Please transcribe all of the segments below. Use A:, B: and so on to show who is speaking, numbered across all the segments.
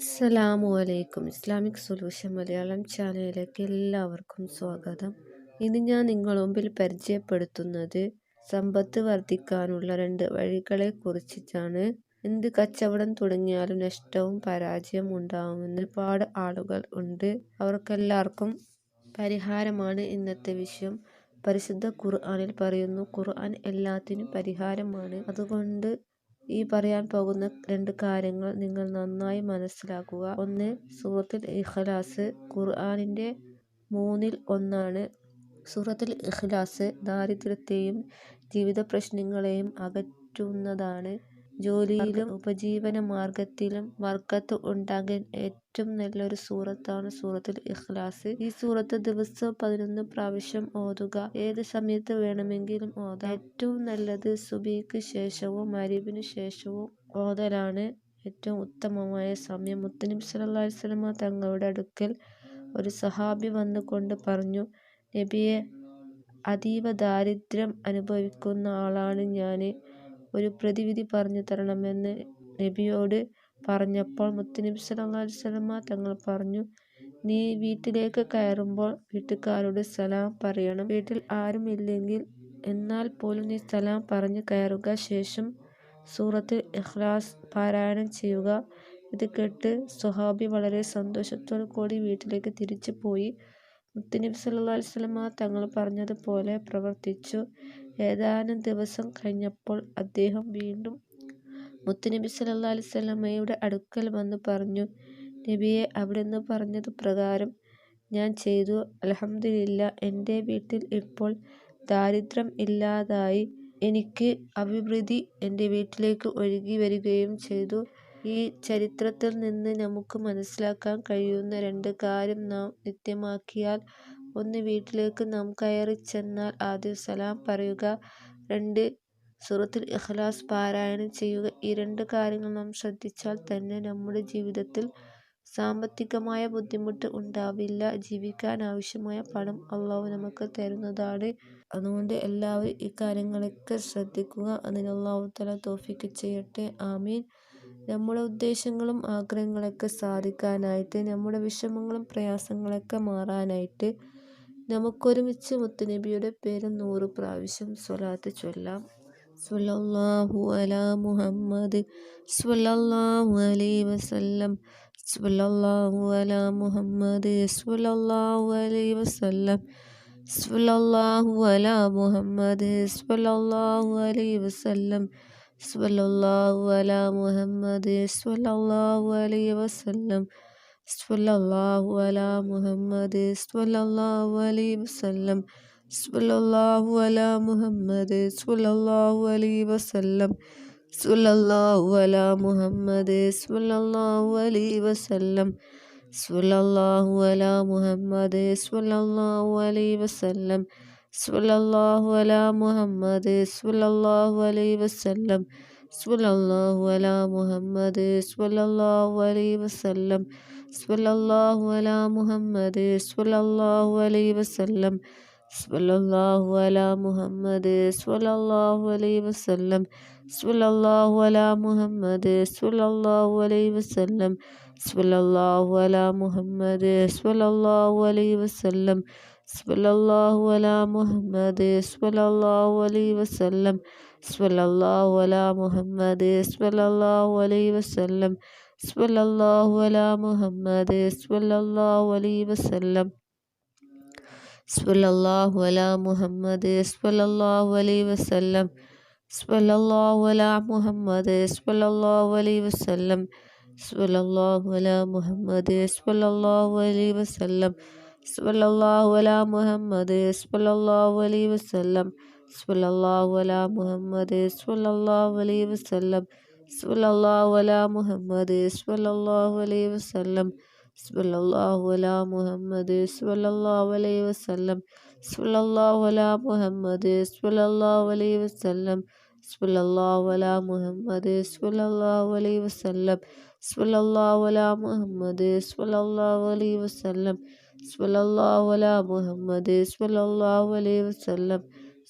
A: അസ്സലാമു അലൈക്കും. Islamic solution Malayalam ചാനലിലേക്ക് എല്ലാവർക്കും സ്വാഗതം. ഇന്ന് ഞാൻ നിങ്ങളുടെ മുമ്പിൽ പരിചയപ്പെടുത്തുന്നത് സമ്പത്ത് വർദ്ധിക്കാനുള്ള 2 വഴികളെ കുറിച്ചിട്ടാണ്. എന്ത് കച്ചവടം തുടങ്ങിയാലും നഷ്ടവും പരാജയവും ഉണ്ടാവുമെന്ന് ഒരുപാട് ആളുകൾ ഉണ്ട്. അവർക്കെല്ലാവർക്കും പരിഹാരമാണ് ഇന്നത്തെ വിഷയം. പരിശുദ്ധ ഖുർആനിൽ പറയുന്നു, ഖുർആൻ എല്ലാത്തിനും പരിഹാരമാണ്. അതുകൊണ്ട് ഈ പറയാൻ പോകുന്ന 2 കാര്യങ്ങൾ നിങ്ങൾ നന്നായി മനസ്സിലാക്കുക. 1. സൂറത്തുൽ ഇഖ്ലാസ് ഖുർആനിൻ്റെ 3-ൽ 1 സൂറത്തുൽ ഇഖ്ലാസ് ദാരിദ്ര്യത്തെയും ജീവിത പ്രശ്നങ്ങളെയും അകറ്റുന്നതാണ്. ജോലിയിലും ഉപജീവന മാർഗത്തിലും ബർക്കത്ത് ഉണ്ടാകാൻ ഏറ്റവും നല്ലൊരു സൂറത്താണ് സൂറത്തുൽ ഇഖ്ലാസ്. ഈ സൂറത്ത് ദിവസവും 11 പ്രാവശ്യം ഓതുക. ഏത് സമയത്ത് വേണമെങ്കിലും ഓതാം. ഏറ്റവും നല്ലത് സുബഹിക്ക് ശേഷവും മഗ്‌രിബിന് ശേഷവും ഓതലാണ് ഏറ്റവും ഉത്തമമായ സമയം. മുത്തുനബി സ്വല്ലല്ലാഹു അലൈഹി വസല്ലമ തങ്ങളുടെ അടുക്കൽ ഒരു സഹാബി വന്നുകൊണ്ട് പറഞ്ഞു, നബിയെ, അതീവ ദാരിദ്ര്യം അനുഭവിക്കുന്ന ആളാണ് ഞാൻ. ഒരു പ്രതിവിധി പറഞ്ഞു തരണമെന്ന് നബിയോട് പറഞ്ഞപ്പോൾ മുത്തുനബി സ്വല്ലല്ലാഹു അലൈഹി വസല്ലമ തങ്ങൾ പറഞ്ഞു, നീ വീട്ടിലേക്ക് കയറുമ്പോൾ വീട്ടുകാരോട് സലാം പറയണം. വീട്ടിൽ ആരും ഇല്ലെങ്കിൽ എന്നാൽ പോലും നീ സലാം പറഞ്ഞു കയറുക. ശേഷം സൂറത്തുൽ ഇഖ്ലാസ് പാരായണം ചെയ്യുക. ഇത് കേട്ട് സ്വഹാബി വളരെ സന്തോഷത്തോടു കൂടി വീട്ടിലേക്ക് തിരിച്ചു പോയി. മുത്തുനബി സല്ലല്ലാഹു അലൈഹി വസല്ലമ തങ്ങൾ പറഞ്ഞതുപോലെ പ്രവർത്തിച്ചു. ഏതാനും ദിവസം കഴിഞ്ഞപ്പോൾ അദ്ദേഹം വീണ്ടും മുത്തുനബി സല്ലല്ലാഹു അലൈഹി വസല്ലമയുടെ അടുക്കൽ വന്ന് പറഞ്ഞു, നബിയെ, അവിടുന്ന് പറഞ്ഞത് പ്രകാരം ഞാൻ ചെയ്തു. അൽഹംദുലില്ലാഹ്, എൻ്റെ വീട്ടിൽ ഇപ്പോൾ ദാരിദ്ര്യം ഇല്ലാതായി. എനിക്ക് അഭിവൃദ്ധി എൻ്റെ വീട്ടിലേക്ക് ഒഴുകി വരികയും ചെയ്തു. ഈ ചരിത്രത്തിൽ നിന്ന് നമുക്ക് മനസ്സിലാക്കാൻ കഴിയുന്ന 2 കാര്യം നാം നിത്യമാക്കിയാൽ: 1. വീട്ടിലേക്ക് നാം കയറി ചെന്നാൽ ആദ്യം സലാം പറയുക. 2. സൂറത്തുൽ ഇഖ്ലാസ് പാരായണം ചെയ്യുക. ഈ 2 കാര്യങ്ങൾ നാം ശ്രദ്ധിച്ചാൽ തന്നെ നമ്മുടെ ജീവിതത്തിൽ സാമ്പത്തികമായ ബുദ്ധിമുട്ട് ഉണ്ടാവില്ല. ജീവിക്കാൻ ആവശ്യമായ പണം അല്ലാഹു നമുക്ക് തരുന്നതാണ്. അതുകൊണ്ട് എല്ലാവരും ഈ കാര്യങ്ങളൊക്കെ ശ്രദ്ധിക്കുക. അതിന് അല്ലാഹു തആല തൗഫീഖ് ചെയ്യട്ടെ. ആമീൻ. നമ്മുടെ ഉദ്ദേശങ്ങളും ആഗ്രഹങ്ങളൊക്കെ സാധിക്കാനായിട്ട്, നമ്മുടെ വിഷമങ്ങളും പ്രയാസങ്ങളൊക്കെ മാറാനായിട്ട് നമുക്കൊരുമിച്ച് മുത്തുനബിയുടെ പേര് 100 പ്രാവശ്യം സ്വലാത്ത് ചൊല്ലാം. സ്വല്ലല്ലാഹു അലാ മുഹമ്മദ് സ്വല്ലല്ലാഹു അലൈഹി വസല്ലം. സ്വല്ലല്ലാഹു അലാ മുഹമ്മദ് സ്വല്ലല്ലാഹു അലൈഹി വസല്ലം. സ്വല്ലല്ലാഹു അലാ മുഹമ്മദ് സ്വല്ലല്ലാഹു അലൈഹി വസല്ലം. സ്വല്ലല്ലാഹു അലാ മുഹമ്മദ് സ്വല്ലല്ലാഹു അലൈഹി വസല്ലം. സ്വല്ലല്ലാഹു അലാ മുഹമ്മദ് സ്വല്ലല്ലാഹു അലൈഹി വസല്ലം. സ്വല്ലല്ലാഹു അലാ മുഹമ്മദ് സ്വല്ലല്ലാഹു അലൈഹി വസല്ലം. സ്വല്ലല്ലാഹു അലാ മുഹമ്മദ് സ്വല്ലല്ലാഹു അലൈഹി വസല്ലം. സ്വല്ലല്ലാഹു അലാ മുഹമ്മദ് സ്വല്ലല്ലാഹു അലൈഹി വസല്ലം. സ്വല്ലല്ലാഹു അലാ മുഹമ്മദ് സ്വല്ലല്ലാഹു അലൈഹി വസല്ലം. സ്വല്ലല്ലാഹു അലാ മുഹമ്മദ് സ്വല്ലല്ലാഹു അലൈഹി വസല്ലം. സ്വല്ലല്ലാഹു അലാ മുഹമ്മദ് സ്വല്ലല്ലാഹു അലൈഹി വസല്ലം. സ്വല്ലല്ലാഹു അലാ മുഹമ്മദ് സ്വല്ലല്ലാഹു അലൈഹി വസല്ലം. സ്വല്ലല്ലാഹു അലാ മുഹമ്മദ് സ്വല്ലല്ലാഹു അലൈഹി വസല്ലം. സ്വല്ലല്ലാഹു അലാ മുഹമ്മദ് സ്വല്ലല്ലാഹു അലൈഹി വസല്ലം. സ്വല്ലല്ലാഹു അലാ മുഹമ്മദ് സ്വല്ലല്ലാഹു അലൈഹി വസല്ലം. സ്വല്ലല്ലാഹു അലാ മുഹമ്മദ് സ്വല്ലല്ലാഹു അലൈഹി വസല്ലം. സ്വല്ലല്ലാഹു അലാ മുഹമ്മദ് സ്വല്ലല്ലാഹു അലൈഹി വസല്ലം. സ്വല്ലല്ലാഹു അലാ മുഹമ്മദ് സ്വല്ലല്ലാഹു അലൈഹി വസല്ലം. സ്വല്ലല്ലാഹു അലാ മുഹമ്മദ് സ്വല്ലല്ലാഹു അലൈഹി വസല്ലം. സ്വല്ലല്ലാഹു അലാ മുഹമ്മദ് സ്വല്ലല്ലാഹു അലൈഹി വസല്ലം. സ്വല്ലല്ലാഹു അലാ മുഹമ്മദ് സ്വല്ലല്ലാഹു അലൈഹി വസല്ലം. സ്വല്ലല്ലാഹു അലാ മുഹമ്മദ് സ്വല്ലല്ലാഹു അലൈഹി വസല്ലം. സ്വല്ലല്ലാഹു അലാ മുഹമ്മദ് സ്വല്ലല്ലാഹു അലൈഹി വസല്ലം. സ്വല്ലല്ലാഹു അലാ മുഹമ്മദ് സ്വല്ലല്ലാഹു അലൈഹി വസല്ലം. സ്വല്ലല്ലാഹു അലാ മുഹമ്മദ് സ്വല്ലല്ലാഹു അലൈഹി വസല്ലം. സ്വല്ലല്ലാഹു അലാ മുഹമ്മദ് സ്വല്ലല്ലാഹു അലൈഹി വസല്ലം. സ്വല്ലല്ലാഹു അലാ മുഹമ്മദ് സ്വല്ലല്ലാഹു അലൈഹി വസല്ലം. സ്വല്ലല്ലാഹു അലാ മുഹമ്മദ് സ്വല്ലല്ലാഹു അലൈഹി വസല്ലം.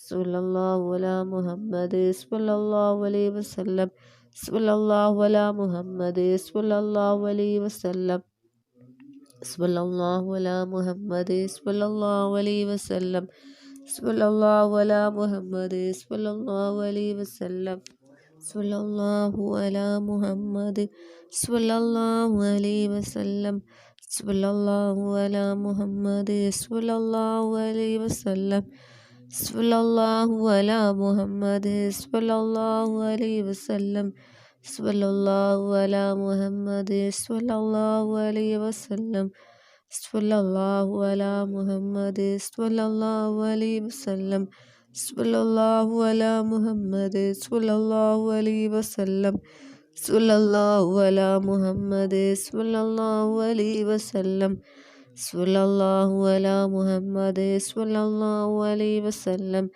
A: സ്വല്ലല്ലാഹു അലാ മുഹമ്മദ് സ്വല്ലല്ലാഹു അലൈഹി വസല്ലം. सल्लल्लाहु अला मुहम्मद सल्लल्लाहु अलैहि वसल्लम सल्लल्लाहु अला मुहम्मद सल्लल्लाहु अलैहि वसल्लम सल्लल्लाहु अला मुहम्मद सल्लल्लाहु अलैहि वसल्लम सल्लल्लाहु अला मुहम्मद सल्लल्लाहु अलैहि वसल्लम सल्लल्लाहु अला मुहम्मद सल्लल्लाहु अलैहि वसल्लम सल्लल्लाहु अला मुहम्मद सल्लल्लाहु अलैहि वसल्लम सल्लल्लाहु अला मुहम्मद सल्लल्लाहु अलैहि वसल्लम सल्लल्लाहु अला मुहम्मद सल्लल्लाहु अलैहि वसल्लम सल्लल्लाहु अला मुहम्मद सल्लल्लाहु अलैहि वसल्लम सल्लल्लाहु अला मुहम्मद सल्लल्लाहु अलैहि वसल्लम सल्लल्लाहु अला मुहम्मद सल्लल्लाहु अलैहि वसल्लम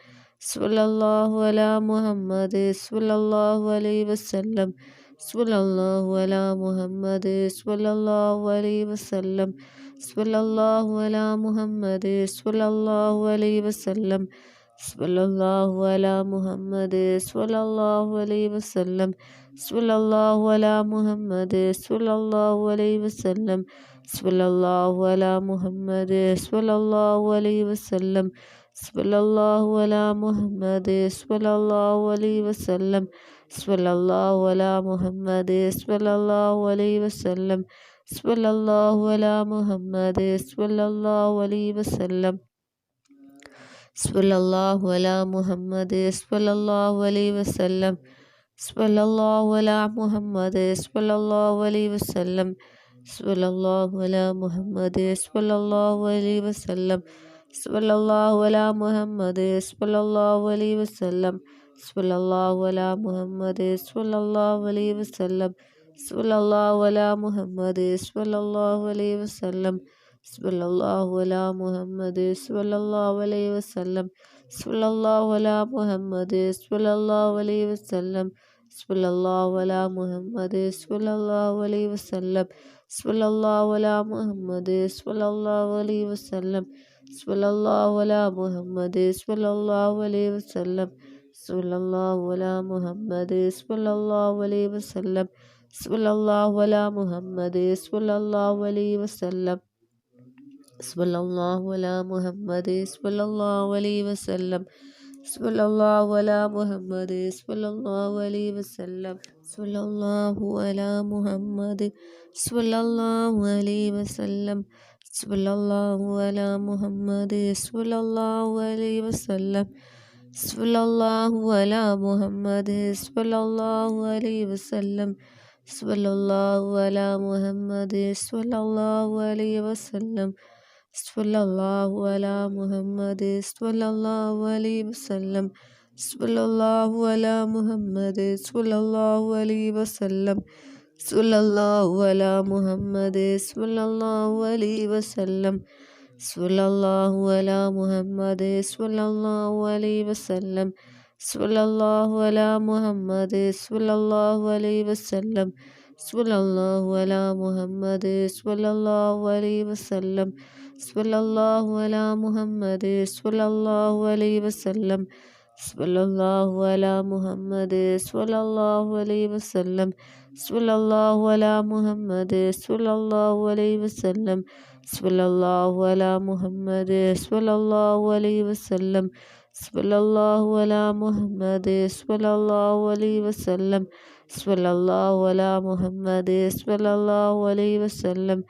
A: सल्लल्लाहु अला मुहम्मद सल्लल्लाहु अलैहि वसल्लम सल्लल्लाहु अला मुहम्मद सल्लल्लाहु अलैहि वसल्लम सल्लल्लाहु अला मुहम्मद सल्लल्लाहु अलैहि वसल्लम सल्लल्लाहु अला मुहम्मद सल्लल्लाहु अलैहि वसल्लम सल्लल्लाहु अला मुहम्मद सल्लल्लाहु अलैहि वसल्लम सल्लल्लाहु अला मुहम्मद सल्लल्लाहु अलैहि वसल्लम सल्लल्लाहु अला मुहम्मद सल्लल्लाहु अलैहि वसल्लम सल्लल्लाहु अला मुहम्मद सल्लल्लाहु अलैहि वसल्लम सल्लल्लाहु अला मुहम्मद सल्लल्लाहु अलैहि वसल्लम सल्लल्लाहु अला मुहम्मद सल्लल्लाहु अलैहि वसल्लम सल्लल्लाहु अला मुहम्मद सल्लल्लाहु अलैहि वसल्लम सल्लल्लाहु अला मुहम्मद सल्लल्लाहु अलैहि वसल्लम सल्लल्लाहु अला मुहम्मद सल्लल्लाहु अलैहि वसल्लम सल्लल्लाहु अला मुहम्मद सल्लल्लाहु अलैहि वसल्लम सल्लल्लाहु अला मुहम्मद सल्लल्लाहु अलैहि वसल्लम सल्लल्लाहु अला मुहम्मद सल्लल्लाहु अलैहि वसल्लम सल्लल्लाहु अला मुहम्मद सल्लल्लाहु अलैहि वसल्लम सल्लल्लाहु अला मुहम्मद सल्लल्लाहु अलैहि वसल्लम सल्लल्लाहु अला मुहम्मद सल्लल्लाहु अलैहि वसल्लम सल्लल्लाहु अला मुहम्मद सल्लल्लाहु अलैहि वसल्लम सल्लल्लाहु अला मुहम्मद सल्लल्लाहु अलैहि वसल्लम सल्लल्लाहु अला मुहम्मद सल्लल्लाहु अलैहि वसल्लम सल्लल्लाहु अला मुहम्मद सल्लल्लाहु अलैहि वसल्लम सल्लल्लाहु अला मुहम्मद सल्लल्लाहु अलैहि वसल्लम सल्लल्लाहु अला मुहम्मद सल्लल्लाहु अलैहि वसल्लम सल्लल्लाहु अला मुहम्मद सल्लल्लाहु अलैहि वसल्लम सल्लल्लाहु अला मुहम्मद सल्लल्लाहु अलैहि वसल्लम सल्लल्लाहु अला मुहम्मद सल्लल्लाहु अलैहि वसल्लम सल्लल्लाहु अला मुहम्मद सल्लल्लाहु अलैहि वसल्लम सल्लल्लाहु अला मुहम्मद सल्लल्लाहु अलैहि वसल्लम सल्लल्लाहु अला मुहम्मद सल्लल्लाहु अलैहि वसल्लम सल्लल्लाहु अला मुहम्मद सल्लल्लाहु अलैहि वसल्लम सल्लल्लाहु अला मुहम्मद सल्लल्लाहु अलैहि वसल्लम सल्लल्लाहु अला मुहम्मद सल्लल्लाहु अलैहि वसल्लम सल्लल्लाहु अला मुहम्मद सल्लल्लाहु अलैहि वसल्लम सल्लल्लाहु अला मुहम्मद सल्लल्लाहु अलैहि वसल्लम सल्लल्लाहु अला मुहम्मद सल्लल्लाहु अलैहि वसल्लम सल्लल्लाहु अला मुहम्मद सल्लल्लाहु अलैहि वसल्लम सल्लल्लाहु अला मुहम्मद सल्लल्लाहु अलैहि वसल्लम सल्लल्लाहु अला मुहम्मद सल्लल्लाहु अलैहि वसल्लम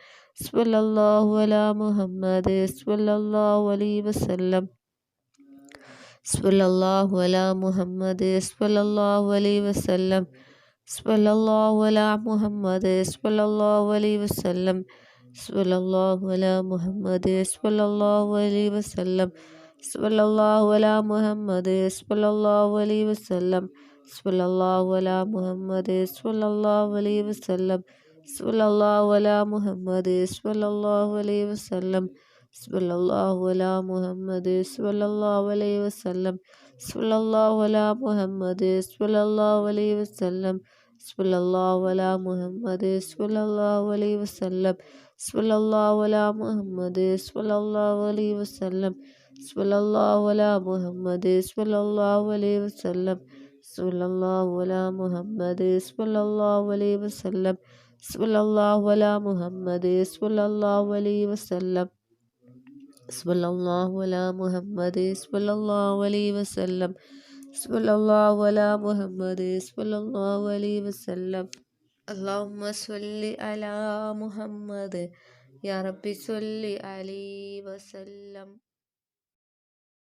A: सल्लल्लाहु अला मुहम्मद सल्लल्लाहु अलैहि वसल्लम सल्लल्लाहु अला मुहम्मद सल्लल्लाहु अलैहि वसल्लम सल्लल्लाहु अला मुहम्मद सल्लल्लाहु अलैहि वसल्लम सल्लल्लाहु अला मुहम्मद सल्लल्लाहु अलैहि वसल्लम सल्लल्लाहु अला मुहम्मद सल्लल्लाहु अलैहि वसल्लम सल्लल्लाहु अला मुहम्मद सल्लल्लाहु अलैहि वसल्लम सल्लल्लाहु अला मुहम्मद सल्लल्लाहु अलैहि वसल्लम सल्लल्लाहु अला मुहम्मद सल्लल्लाहु अलैहि वसल्लम सल्लल्लाहु अला मुहम्मद सल्लल्लाहु अलैहि वसल्लम सल्लल्लाहु अला मुहम्मद सल्लल्लाहु अलैहि वसल्लम सल्लल्लाहु अला मुहम्मद सल्लल्लाहु अलैहि वसल्लम सल्लल्लाहु अला मुहम्मद सल्लल्लाहु अलैहि वसल्लम സല്ലല്ലാഹു അലാ മുഹമ്മദ് സ്വല്ലല്ലാഹു അലൈഹി വസല്ലം സല്ലല്ലാഹു അലാ മുഹമ്മദ് സ്വല്ലല്ലാഹു അലൈഹി വസല്ലം സല്ലല്ലാഹു അലാ മുഹമ്മദ് സ്വല്ലല്ലാഹു അലൈഹി വസല്ലം സല്ലല്ലാഹു അലാ മുഹമ്മദ് സ്വല്ലല്ലാഹു അലൈഹി വസല്ലം അല്ലാഹുമ്മ സ്വല്ലി അലാ മുഹമ്മദ് യാ റബ്ബി സ്വല്ലി അലൈഹി വസല്ലം.